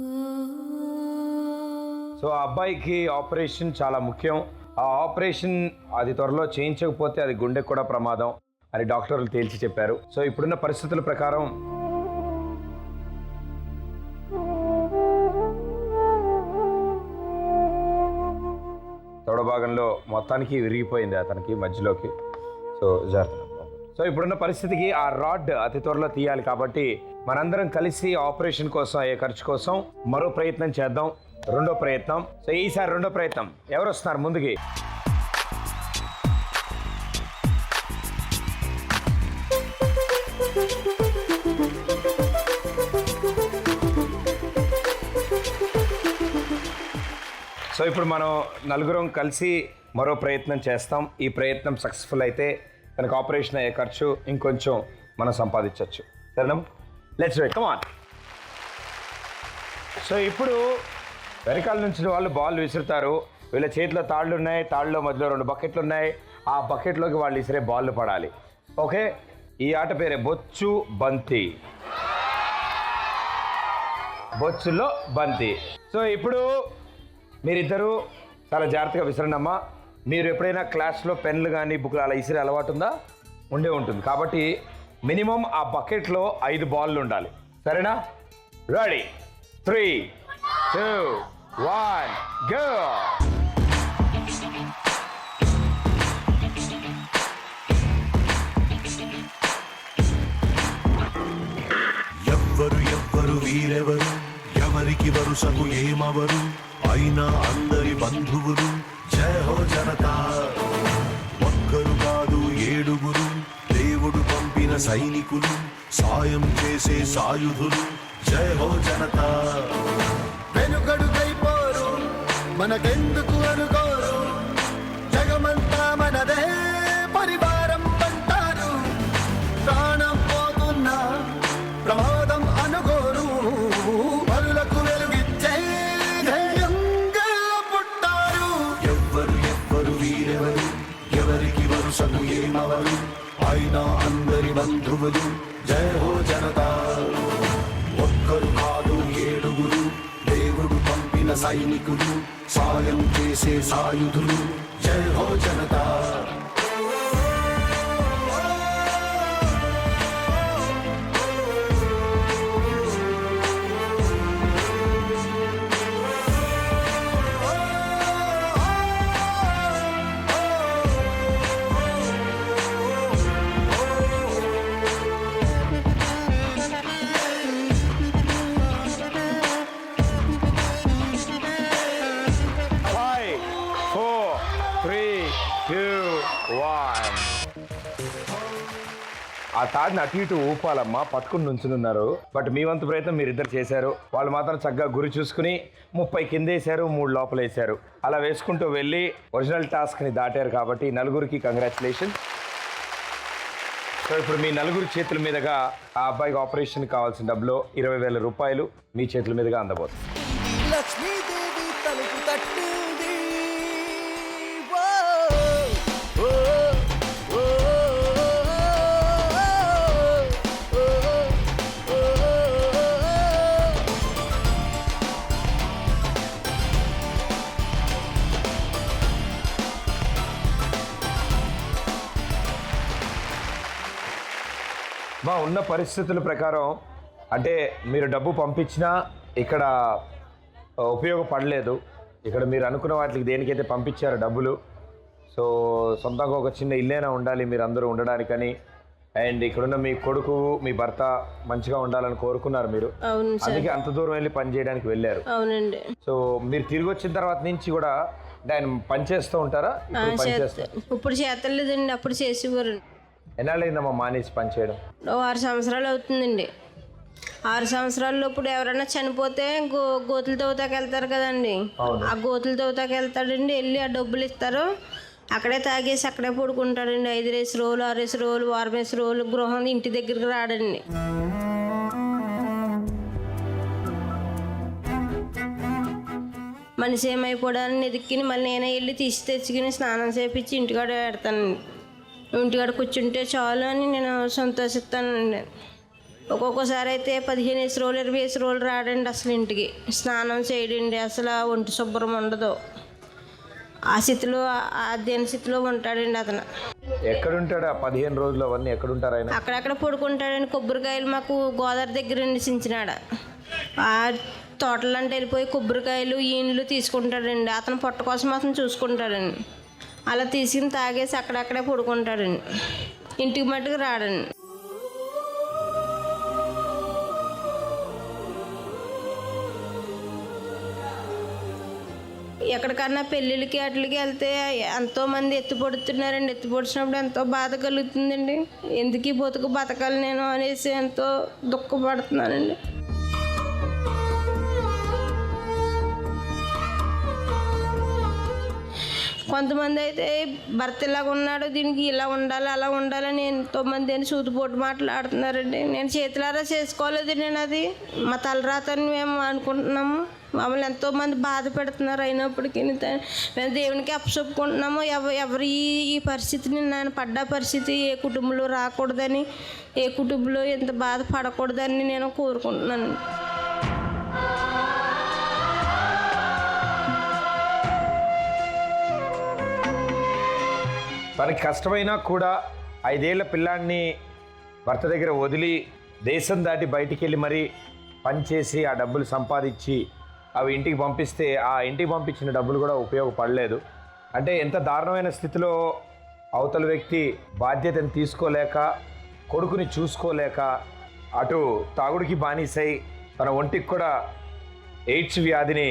సో ఆ అబ్బాయికి ఆపరేషన్ చాలా ముఖ్యం. ఆ ఆపరేషన్ అది త్వరలో చేయించకపోతే అది గుండెకు కూడా ప్రమాదం అని డాక్టర్లు తేల్చి చెప్పారు. సో ఇప్పుడున్న పరిస్థితుల ప్రకారం తొడ భాగంలో మొత్తానికి విరిగిపోయింది అతనికి మధ్యలోకి. సో జాగ్రత్త. సో ఇప్పుడున్న పరిస్థితికి ఆ రాడ్ అతి త్వరలో తీయాలి కాబట్టి మనందరం కలిసి ఆపరేషన్ కోసం అయ్యే ఖర్చు కోసం మరో ప్రయత్నం చేద్దాం. రెండో ప్రయత్నం. సో ఈసారి రెండో ప్రయత్నం ఎవరు వస్తున్నారు ముందుకి? సో ఇప్పుడు మనం నలుగురం కలిసి మరో ప్రయత్నం చేస్తాం. ఈ ప్రయత్నం సక్సెస్ఫుల్ అయితే తనకు ఆపరేషన్ అయ్యే ఖర్చు ఇంకొంచెం మనం సంపాదించవచ్చు. సరేనా? Let's do it. Come on. So ఇప్పుడు వెనకాల నుంచి వాళ్ళు బాల్ విసురుతారు. వీళ్ళ చేతిలో తాళ్ళు ఉన్నాయి. తాళ్ళలో మధ్యలో 2 బకెట్లు ఉన్నాయి. ఆ బకెట్లోకి వాళ్ళు విసిరే బాల్లు పడాలి. ఓకే. ఈ ఆట పేరే బొచ్చు బంతి. బొచ్చులో బంతి. సో ఇప్పుడు మీరిద్దరూ చాలా జాగ్రత్తగా విసరండి అమ్మా. మీరు ఎప్పుడైనా క్లాస్లో పెన్లు కానీ బుక్లు అలా విసిరే అలవాటు ఉందా? ఉంటుంది. కాబట్టి మినిమం ఆ బకెట్లో 5 బాల్లు ఉండాలి. సరేనా? రెడీ? 3, 2, 1, go! ఎవ్వరు వీరెవరు, ఎవరికి వరుసకు ఏమవరు, అయినా అందరి బంధువులు. జయ హో జనతా. ఒక్కరు కాదు 7 దేవుడు పంపిన సైనికులు, సాయం చేసే సాయుధులు. జయ హో జనతా. వెనుకడుకైపోరు, మనకెందుకు అనుకోరు, జగమంతా మనదే పరివారం అంటారు. ప్రాణం పోతున్నా ప్రమాదం అనుకోరు, పరులకు వెలుగిచ్చే ధైర్యంగా పుట్టారు. ఎవ్వరు వీరెవరు, ఎవరికి వరుసకు ఏమవరు, అయినా అందరి బంధువులు. జయ హో జనతా. ఒక్కరు కాదు 7 దేవుడు పంపిన సైనికులు, సాయం చేసే సాయుధులు. జయ హో జనతా. ఆ తాడిని అటు ఇటు ఊపాలమ్మా. పట్టుకుని నుంచున్నారు. బట్ మీ వంతు ప్రయత్నం మీరిద్దరు చేశారు. వాళ్ళు మాత్రం చక్కగా గురి చూసుకుని 30 కింద వేశారు, 3 లోపల వేశారు. అలా వేసుకుంటూ వెళ్ళి ఒరిజినల్ టాస్క్ని దాటారు. కాబట్టి నలుగురికి కంగ్రాచులేషన్. సో ఇప్పుడు మీ నలుగురి చేతుల మీదుగా ఆ అబ్బాయికి ఆపరేషన్ కావాల్సిన డబ్బులో 20,000 రూపాయలు మీ చేతుల మీదుగా అందబోతుంది. లక్ష్మీదేవి తలుపు తట్టింది. అమ్మ ఉన్న పరిస్థితుల ప్రకారం అంటే మీరు డబ్బు పంపించినా ఇక్కడ ఉపయోగపడలేదు. ఇక్కడ మీరు అనుకున్న వాటికి దేనికైతే పంపించారో డబ్బులు, సో సొంతంగా ఒక చిన్న ఇల్లేనా ఉండాలి మీరు అందరూ ఉండడానికని, అండ్ ఇక్కడున్న మీ కొడుకు మీ భర్త మంచిగా ఉండాలని కోరుకున్నారు మీరు. అవును సార్. అందుకే అంత దూరం వెళ్ళి పని చేయడానికి వెళ్ళారు. అవునండి. సో మీరు తిరిగి వచ్చిన తర్వాత నుంచి కూడా అంటే ఆయన పని చేస్తూ ఉంటారా? ఇప్పుడు చేతలేదండి, అప్పుడు చేసేవారు. ఎన్నాళ్ళైందమ్మా మానేసి పని చేయడం? 6 సంవత్సరాలు అవుతుందండి. 6 సంవత్సరాల్లో ఇప్పుడు ఎవరైనా చనిపోతే గోతులు తవ్వుతాకి వెళ్తారు కదండి, ఆ గోతులు తవ్వుతాకి వెళ్తాడండి. వెళ్ళి ఆ డబ్బులు ఇస్తారు, అక్కడే తాగేసి అక్కడే పడుకుంటాడండి. 5 రోజులు 6 రోజులు వారం రోజులు గృహం ఇంటి దగ్గరికి రాడండి. మనిషి ఏమైపోవడాన్ని ఎదుక్కుని మళ్ళీ నేనే వెళ్ళి తీసి తెచ్చుకుని స్నానం చేపించి ఇంటికాడ పెడతానండి. ఇంటికాడ కూర్చుంటే చాలు అని నేను సంతోషిస్తానండి. ఒక్కొక్కసారి అయితే 15 రోజులు 20 రోజులు రాడండి అసలు ఇంటికి, స్నానం చేయడండి, అసలు ఒంటి శుభ్రం ఉండదు. ఆ స్థితిలో దేని స్థితిలో ఉంటాడండి అతను. ఎక్కడుంటాడు ఆ 15 రోజులు? అవన్నీ ఎక్కడుంటారు ఆయన? అక్కడక్కడ పడుకుంటాడండి. కొబ్బరికాయలు మాకు గోదావరి దగ్గర చించినాడ ఆ తోటలంటే వెళ్ళిపోయి కొబ్బరికాయలు ఈయనలు తీసుకుంటాడండి. అతను పొట్ట కోసం అతను చూసుకుంటాడండి. అలా తీసుకుని తాగేసి అక్కడక్కడే పడుకుంటాడండి, ఇంటికి మట్టుకు రాడండి. ఎక్కడికన్నా పెళ్ళిళ్ళకి వాటికి వెళ్తే ఎంతోమంది ఎత్తుపడుతున్నారండి. ఎత్తుపడిచినప్పుడు ఎంతో బాధ కలుగుతుందండి. ఎందుకు ఈ బతుకు బతకాలి నేను అనేసి ఎంతో దుఃఖపడుతున్నానండి. కొంతమంది అయితే భర్త ఇలాగ ఉన్నాడు, దీనికి ఇలా ఉండాలి అలా ఉండాలని ఎంతోమంది అని సూతిపోటు మాట్లాడుతున్నారండి. నేను చేతులారా చేసుకోలేదు, నేను అది మా తలరాతని మేము అనుకుంటున్నాము. మమ్మల్ని ఎంతోమంది బాధ పెడుతున్నారు. అయినప్పటికీ మేము దేవునికి అప్పచెప్పుకుంటున్నాము. ఎవరి ఈ పరిస్థితిని నేను పడ్డ పరిస్థితి ఏ కుటుంబంలో రాకూడదని, ఏ కుటుంబంలో ఎంత బాధ పడకూడదని నేను కోరుకుంటున్నాను. తనకి కష్టమైనా కూడా 5 ఏళ్ల పిల్లాడిని భర్త దగ్గర వదిలి దేశం దాటి బయటికి వెళ్ళి మరీ పనిచేసి ఆ డబ్బులు సంపాదించి అవి ఇంటికి పంపిస్తే ఆ ఇంటికి పంపించిన డబ్బులు కూడా ఉపయోగపడలేదు. అంటే ఎంత దారుణమైన స్థితిలో అవతల వ్యక్తి బాధ్యతను తీసుకోలేక, కొడుకుని చూసుకోలేక, అటు తాగుడికి బానిసై తన ఒంటికి కూడా ఎయిడ్స్ వ్యాధిని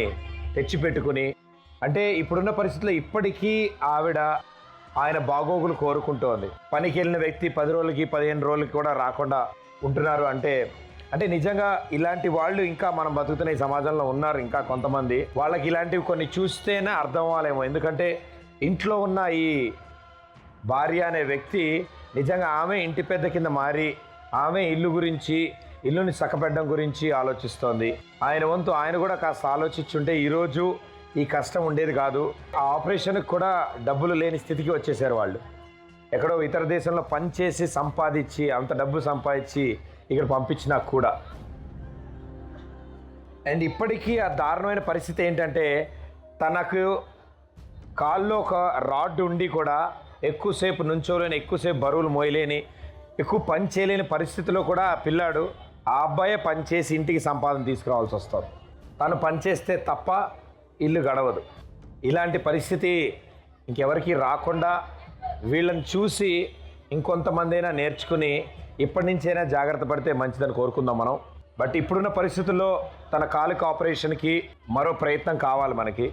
తెచ్చిపెట్టుకుని, అంటే ఇప్పుడున్న పరిస్థితుల్లో ఇప్పటికీ ఆవిడ ఆయన బాగోగులు కోరుకుంటోంది. పనికి వెళ్ళిన వ్యక్తి 10 రోజులకి 15 రోజులకి కూడా రాకుండా ఉంటున్నారు. అంటే నిజంగా ఇలాంటి వాళ్ళు ఇంకా మనం బతుకుతున్న ఈ సమాజంలో ఉన్నారు. ఇంకా కొంతమంది వాళ్ళకి ఇలాంటివి కొన్ని చూస్తేనే అర్థం అవ్వాలేమో. ఎందుకంటే ఇంట్లో ఉన్న ఈ భార్య అనే వ్యక్తి నిజంగా ఆమె ఇంటి పెద్ద కింద మారి ఆమె ఇల్లు గురించి, ఇల్లుని చక్కబెట్టడం గురించి ఆలోచిస్తోంది. ఆయన వంతు ఆయన కూడా కాస్త ఆలోచించుంటే ఈరోజు ఈ కష్టం ఉండేది కాదు. ఆ ఆపరేషన్కి కూడా డబ్బులు లేని స్థితికి వచ్చేసారు వాళ్ళు. ఎక్కడో ఇతర దేశంలో పనిచేసి సంపాదించి అంత డబ్బు సంపాదించి ఇక్కడ పంపించినా కూడా. అండ్ ఇప్పటికీ ఆ దారుణమైన పరిస్థితి ఏంటంటే తనకు కాల్లో ఒక రాడ్ ఉండి కూడా ఎక్కువసేపు నుంచోలేని, ఎక్కువసేపు బరువులు మోయలేని, ఎక్కువ పని చేయలేని పరిస్థితిలో కూడా ఆ పిల్లాడు, ఆ అబ్బాయే పనిచేసి ఇంటికి సంపాదన తీసుకురావాల్సి వస్తుంది. తను పనిచేస్తే తప్ప ఇల్లు గడవదు. ఇలాంటి పరిస్థితి ఇంకెవరికి రాకుండా వీళ్ళని చూసి ఇంకొంతమంది అయినా నేర్చుకుని ఇప్పటి నుంచైనా జాగ్రత్త పడితే మంచిదని కోరుకుందాం మనం. బట్ ఇప్పుడున్న పరిస్థితుల్లో తన కాలుకి ఆపరేషన్కి మరో ప్రయత్నం కావాలి మనకి.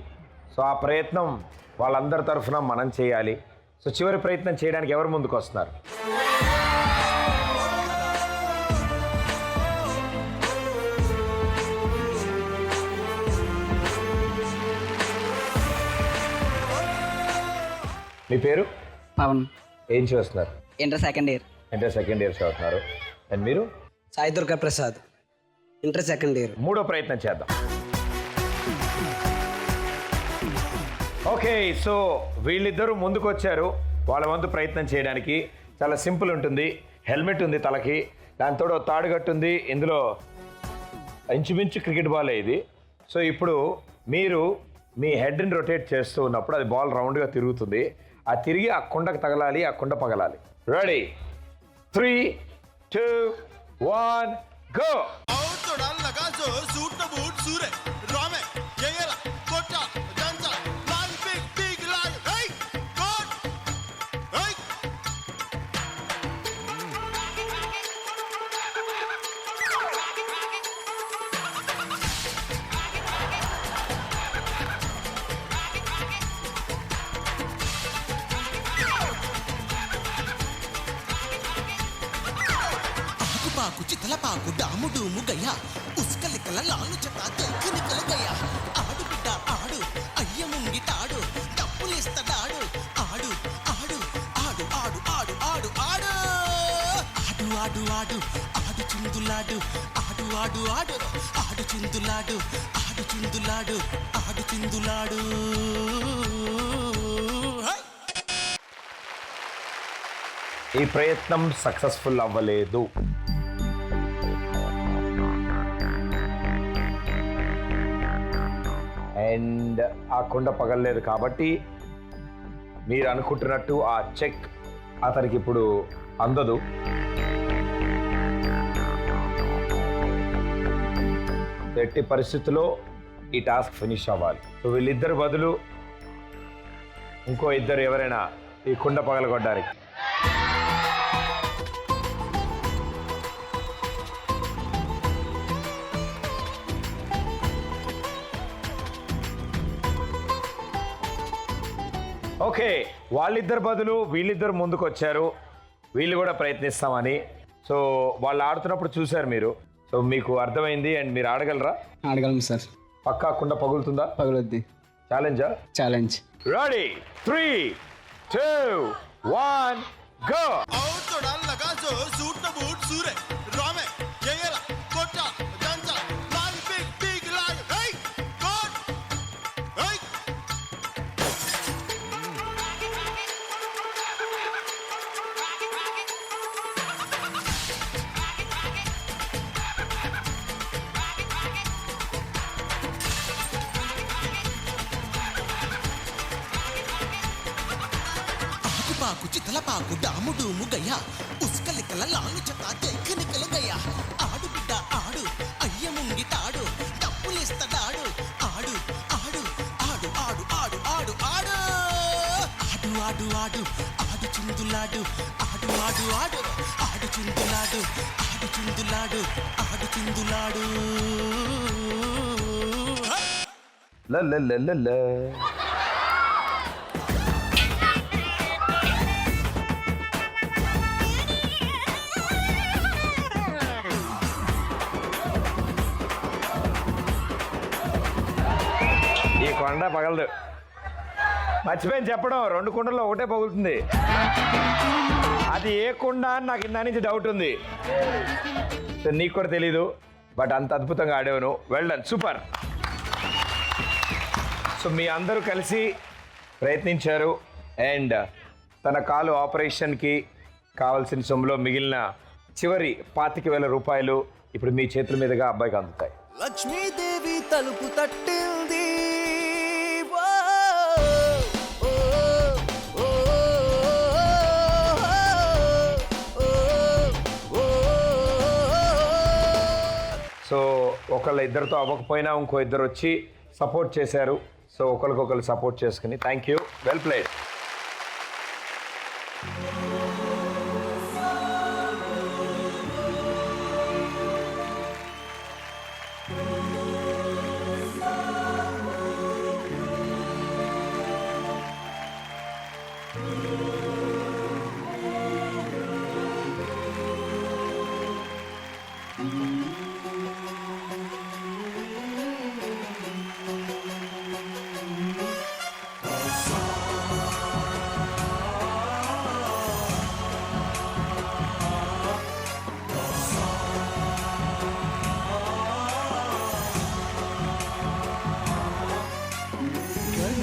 సో ఆ ప్రయత్నం వాళ్ళందరి తరఫున మనం చేయాలి. సో చివరి ప్రయత్నం చేయడానికి ఎవరు ముందుకు వస్తున్నారు? మీ పేరు? పవన్. ఏం చేస్తున్నారు? Inter second year. Inter second year చదువుతున్నారు. అండ్ మీరు? Sai Durga Prasad, inter second year. మూడో ప్రయత్నం చేద్దాం. ఓకే, సో వీళ్ళిద్దరూ ముందుకు వచ్చారు వాళ్ళ వంతు ప్రయత్నం చేయడానికి. చాలా సింపుల్ ఉంటుంది. హెల్మెట్ ఉంది తలకి, దాంతో తాడుగట్టు ఉంది. ఇందులో ఇంచుమించు క్రికెట్ బాల్ ఇది. సో ఇప్పుడు మీరు మీ హెడ్ని రొటేట్ చేస్తూ ఉన్నప్పుడు అది బాల్ రౌండ్గా తిరుగుతుంది. ఆ తిరిగి ఆ కుండకు తగలాలి, ఆ కుండ పగలాలి. రెడీ? 3, 2, 1, go! పాకు చితలపాకు డాము డూము గయ్యా ఉస్కలికల లాలు చట తెక్కనికల గయ్యా ఆడు బిడ్డ ఆడు అయ్య ముంగిటాడు డప్పులిస్తడాడు ఆడు ఆడు ఆడు ఆడు ఆడు ఆడు ఆడు ఆడు ఆడు ఆడు ఆడు చిందులాడు ఆడు ఆడు ఆడు ఆడు చిందులాడు ఆడు చిందులాడు ఆడు చిందులాడు. ఈ ప్రయత్నం సక్సెస్ఫుల్ అవ్వలేదు. అండ్ ఆ కుండ పగలలేదు కాబట్టి మీరు అనుకుంటున్నట్టు ఆ చెక్ అతనికి ఇప్పుడు అందదు. ఎట్టి పరిస్థితుల్లో ఈ టాస్క్ ఫినిష్ అవ్వాలి. సో వీళ్ళిద్దరు బదులు ఇంకో ఇద్దరు ఎవరైనా ఈ కుండ పగలగొట్టడానికి. ఓకే, వాళ్ళిద్దరు బదులు వీళ్ళిద్దరు ముందుకు వచ్చారు. వీళ్ళు కూడా ప్రయత్నిస్తామని. సో వాళ్ళు ఆడుతున్నప్పుడు చూశారు మీరు. సో మీకు అర్థమైంది అండ్ మీరు ఆడగలరా? ఆడగలం సార్. పక్కా కుండ పగులుతుందా? పగులుద్ది. ఛాలెంజా? ఛాలెంజ్. Ready 3, 2, 1 go. పాకు చితలపాకు డాము డూము గయ్యా ఉస్కలికల లాలు చట తెక్కనికల గయ్యా ఆడు బిడ్డ ఆడు అయ్య ముంగిటాడు డప్పులిస్తడాడు ఆడు ఆడు ఆడు ఆడు ఆడు ఆడు ఆడు ఆడు ఆడు ఆడు ఆడు చిందులాడు ఆడు ఆడు ఆడు ఆడు చిందులాడు ఆడు చిందులాడు ఆడు చిందులాడు. ఈ కొండ పగలదు. మర్చిపోయింది చెప్పడం, 2 కుండల్లో ఒకటే పగులుతుంది. అది ఏ కుండ అని నాకు ఇందా నుంచి డౌట్ ఉంది. సో నీకు కూడా తెలీదు, బట్ అంత అద్భుతంగా ఆడేవను. Well done, super. సో మీ అందరూ కలిసి ప్రయత్నించారు అండ్ తన కాలు ఆపరేషన్కి కావాల్సిన సొమ్ములో మిగిలిన చివరి 25,000 రూపాయలు ఇప్పుడు మీ చేతుల మీదుగా అబ్బాయికి అందుతాయి. లక్ష్మీదేవి తలుపు తట్టింది. సో ఒకళ్ళ ఇద్దరితో అవ్వకపోయినా ఇంకో ఇద్దరు వచ్చి సపోర్ట్ చేశారు. సో ఒకరికొకరు సపోర్ట్ చేసుకుని థ్యాంక్ యూ, వెల్ ప్లేడ్.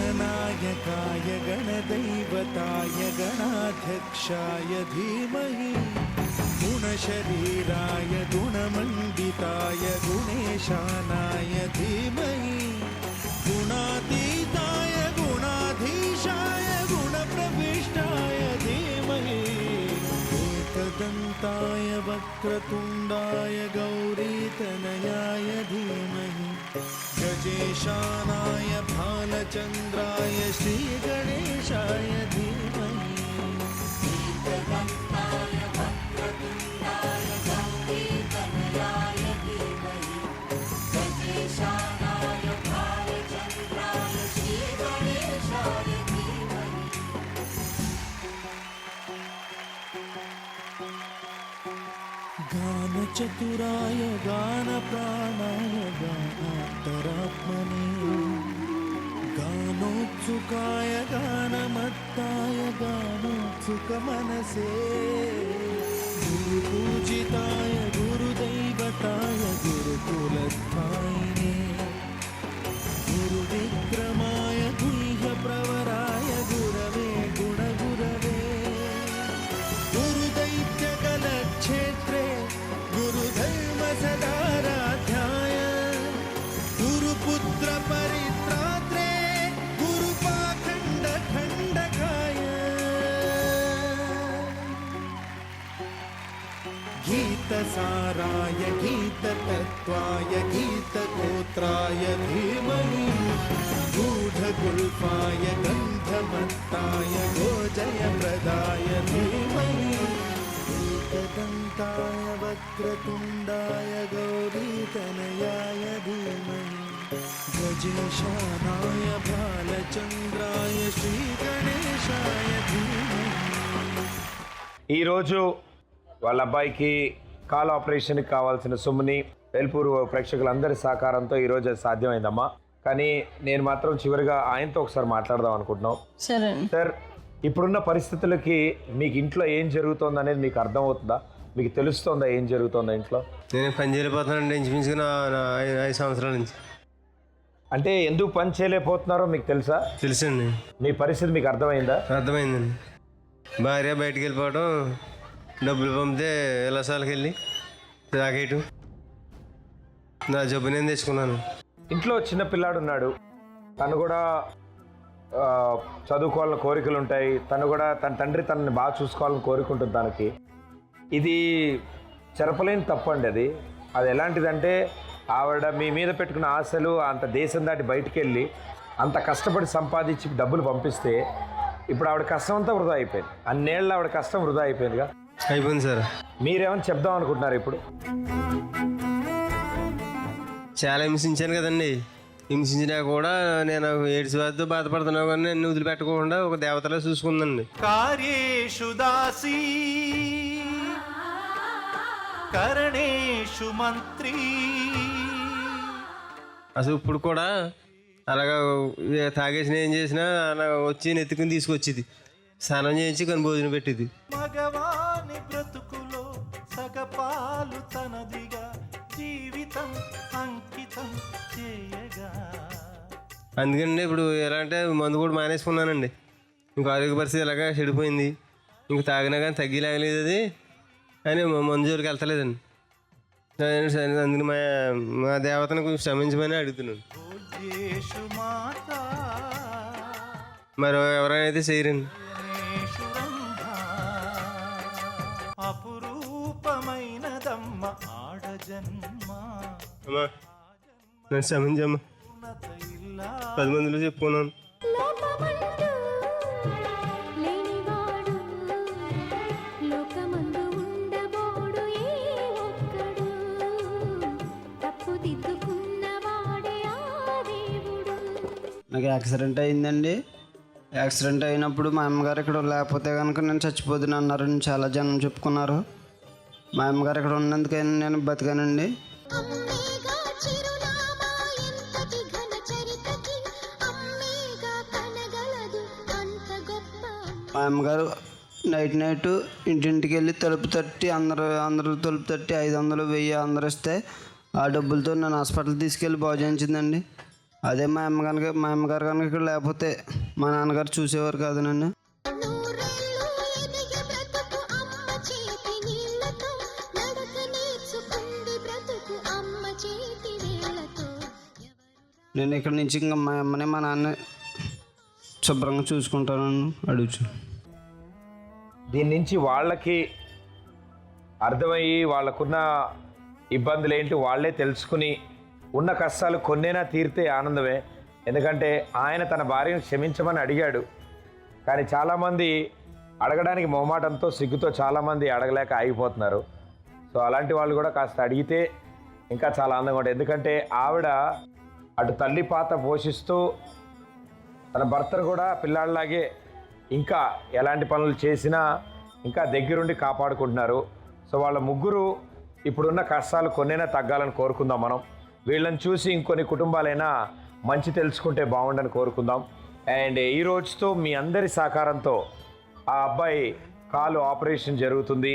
गणनायकाय गणदैवताय गणाध्यक्षाय धीमहि गुणशरीराय गुणमण्डिताय गुणेशानाय धीमहि गुणातीताय गुणाधीशाय गुणप्रविष्टाय धीमहि एकदन्ताय वक्र वक्रतुण्डाय गौरीतनयाय धीमहि गजेशानाय भालचन्द्राय श्रीगणेशाय धीमहि गानचतुराय गानप्राणाय गानान्तरात्मने गानोत्सुकाय गानमत्ताय गानोत्सुकमनसे गुरुपूजिताय गुरुदैवताय गुरुकुलस्थायिने गुरुविक्रमाय गुह्यप्रवराय गुरवे गुणगुरवे गुरुदैत्यकलक्षेत्रे गुरुधर्मसदाराध्याय गुरुपुत्रपरित्रात्रे गुरुपाखण्डखण्डकाय गीतसाराय गीततत्त्वाय गीतगोत्राय धीमहि गूढगुल्फाय गन्धमत्ताय गोजयप्रदाय धीमहि एकदन्ताय वक्रतुण्डाय गौरीतनयाय धीमहि गजेशानाय भालचन्द्राय श्रीगणेशाय धीमहि ఈరోజు వాళ్ళ అబ్బాయికి కాల్ ఆపరేషన్కి కావాల్సిన సొమ్ముని వెల్పూరు ప్రేక్షకులందరి సహకారంతో ఈరోజు అది సాధ్యమైందమ్మా. కానీ నేను మాత్రం చివరిగా ఆయనతో ఒకసారి మాట్లాడదాం అనుకుంటున్నాం. సరే సార్, ఇప్పుడున్న పరిస్థితులకి మీకు ఇంట్లో ఏం జరుగుతుంది అనేది మీకు అర్థమవుతుందా? మీకు తెలుస్తుందా ఏం జరుగుతుందా ఇంట్లో? నేను పని చేయలేకపోతున్నానండి ఇంచుమించుగా 5 సంవత్సరాల నుంచి. అంటే ఎందుకు పని చేయలేకపోతున్నారో మీకు తెలుసా? తెలుసండి. మీ పరిస్థితి మీకు అర్థమైందా? అర్థమైందండి. భార్య బయటికి వెళ్ళిపోవడం, డబ్బులు పంపితే విలాసాలకు వెళ్ళి తాగేయటం, నా జబ్బు నేను తెచ్చుకున్నాను. ఇంట్లో చిన్న పిల్లాడు ఉన్నాడు, తను కూడా చదువుకోవాలని కోరికలు ఉంటాయి, తను కూడా తన తండ్రి తనని బాగా చూసుకోవాలని కోరుకుంటుంది తనకి. ఇది చెరపలేని తప్పు అండి. అది ఎలాంటిదంటే ఆవిడ మీ మీద పెట్టుకున్న ఆశలు అంత దేశం దాటి బయటికి వెళ్ళి అంత కష్టపడి సంపాదించి డబ్బులు పంపిస్తే ఇప్పుడు ఆవిడ కష్టం అంతా వృధా అయిపోయింది. అన్నేళ్ళు ఆవిడ కష్టం వృధా అయిపోయిందిగా. అయిపోయింది సార్. మీరేమైనా చెప్దాం అనుకుంటున్నారు? ఇప్పుడు చాలా హింసించాను కదండి. హింసించినా కూడా నేను ఏడ్స్ వారితో బాధపడుతున్నా కానీ నన్ను వదిలిపెట్టకుండా ఒక దేవతలా చూసుకుందండి. कार्येषु दासी करणेषु मंत्री. అసలు ఇప్పుడు కూడా అలాగా తాగేసిన ఏం చేసినా అలా వచ్చి నెత్తుకుని తీసుకొచ్చేది, స్నానం చేయించి కొన్ని భోజనం పెట్టేది. మగవాని బ్రతుకులో సగపాలు తనదిగా జీవితం అంకితం చేయగా. అందుకని ఇప్పుడు ఎలా అంటే మందు కూడా మానేసుకున్నానండి. ఇంక ఆరోగ్య పరిస్థితి ఎలాగా చెడిపోయింది, ఇంక తాగినా కానీ తగ్గిలాగలేదు అది అని మందు జోలికి వెళ్తలేదండి. అందుకని మా దేవతను కొంచెం క్షమించమని అడుగుతున్నాను. మరి ఎవరైనా అయితే చేయరండి. అపురూపమైనదమ్మ ఆడజన్మ. అమ్మా నన్ను క్షమించమ్మా, 10 మందిలో చెప్పుకున్నాను. నాకు యాక్సిడెంట్ అయిందండి. యాక్సిడెంట్ అయినప్పుడు మా అమ్మగారు ఇక్కడ లేకపోతే కనుక నేను చచ్చిపోతున్నా అన్నారు. చాలా జనం చెప్పుకున్నారు. మా అమ్మగారు ఇక్కడ ఉన్నందుకైనా నేను బతికానండి. మా అమ్మగారు నైట్ ఇంటింటికి వెళ్ళి తలుపు తట్టి అందరూ తలుపు తట్టి 500, 1000 అందరూ ఇస్తే ఆ డబ్బులతో నన్ను హాస్పిటల్ తీసుకెళ్ళి బాగు చేయించిందండి. అదే మా అమ్మగారు కనుక ఇక్కడ లేకపోతే మా నాన్నగారు చూసేవారు కాదు నన్ను. నేను ఇక్కడ నుంచి ఇంకా మా అమ్మని మా నాన్న శుభ్రంగా చూసుకుంటానని అడుగుచు. దీని నుంచి వాళ్ళకి అర్థమయ్యి వాళ్ళకున్న ఇబ్బందులు ఏంటి వాళ్ళే తెలుసుకుని ఉన్న కష్టాలు కొన్నైనా తీరితే ఆనందమే. ఎందుకంటే ఆయన తన భార్యను క్షమించమని అడిగాడు, కానీ చాలామంది అడగడానికి మొహమాటంతో సిగ్గుతో చాలామంది అడగలేక ఆగిపోతున్నారు. సో అలాంటి వాళ్ళు కూడా కాస్త అడిగితే ఇంకా చాలా ఆనందంగా ఉంటుంది. ఎందుకంటే ఆవిడ అటు తల్లి పాత్ర పోషిస్తూ తన భర్తను కూడా పిల్లాడిలాగే ఇంకా ఎలాంటి పనులు చేసినా ఇంకా దగ్గరుండి కాపాడుకుంటున్నారు. సో వాళ్ళ ముగ్గురు ఇప్పుడున్న కష్టాలు కొన్నైనా తగ్గాలని కోరుకుందాం. మనం వీళ్ళని చూసి ఇంకొన్ని కుటుంబాలైనా మంచి తెలుసుకుంటే బాగుండని కోరుకుందాం. అండ్ ఈ రోజుతో మీ అందరి సహకారంతో ఆ అబ్బాయి కాలు ఆపరేషన్ జరుగుతుంది.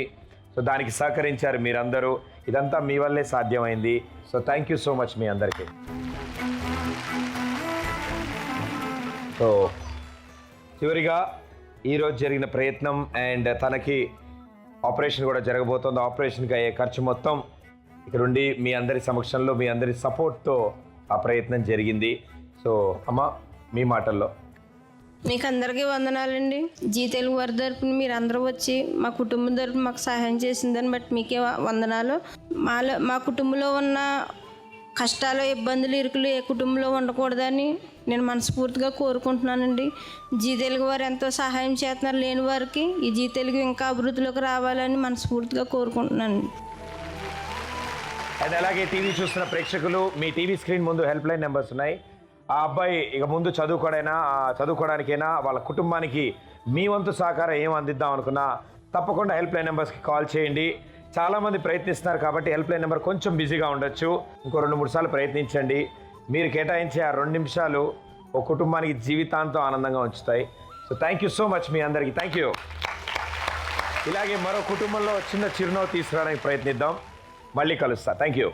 సో దానికి సహకరించారు మీరందరూ. ఇదంతా మీ వల్లే సాధ్యమైంది. So thank you so much మీ అందరికీ. సో చివరిగా ఈరోజు జరిగిన ప్రయత్నం అండ్ తనకి ఆపరేషన్ కూడా జరగబోతోంది. ఆపరేషన్కి అయ్యే ఖర్చు మొత్తం ఇక్కడుండి మీ అందరి సమక్షంలో మీ అందరి సపోర్ట్తో ఆ ప్రయత్నం జరిగింది. సో అమ్మ మీ మాటల్లో. మీకు అందరికీ వందనాలండి. జీ తెలుగు వారి తరపున మీరు అందరూ వచ్చి మా కుటుంబం తరపున మాకు సహాయం చేసిందని బట్టి మీకే వందనాలు. మా కుటుంబంలో ఉన్న కష్టాలు, ఇబ్బందులు, ఇరుకులు ఏ కుటుంబంలో ఉండకూడదని నేను మనస్ఫూర్తిగా కోరుకుంటున్నానండి. జీ తెలుగు వారు ఎంతో సహాయం చేస్తున్నారు లేని వారికి. ఈ జీ తెలుగు ఇంకా అభివృద్ధిలోకి రావాలని మనస్ఫూర్తిగా కోరుకుంటున్నాను. అండ్ అలాగే టీవీ చూస్తున్న ప్రేక్షకులు, మీ టీవీ స్క్రీన్ ముందు హెల్ప్ లైన్ నెంబర్స్ ఉన్నాయి. ఆ అబ్బాయి ఇక ముందు చదువుకోవడానికైనా వాళ్ళ కుటుంబానికి మీ వంతు సహకారం ఏం అందిద్దాం అనుకున్నా తప్పకుండా హెల్ప్ లైన్ నెంబర్స్కి కాల్ చేయండి. చాలామంది ప్రయత్నిస్తున్నారు కాబట్టి హెల్ప్ లైన్ నెంబర్ కొంచెం బిజీగా ఉండొచ్చు. ఇంకో 2-3 సార్లు ప్రయత్నించండి. మీరు కేటాయించే ఆ 2 నిమిషాలు ఒక కుటుంబానికి జీవితాంతం ఆనందంగా ఉంచుతాయి. So thank you so much మీ అందరికీ. Thank you. ఇలాగే మరో కుటుంబంలో చిన్న చిరునవ్వు తీసుకురావడానికి ప్రయత్నిద్దాం. మళ్ళీ కలుస్తా. Thank you.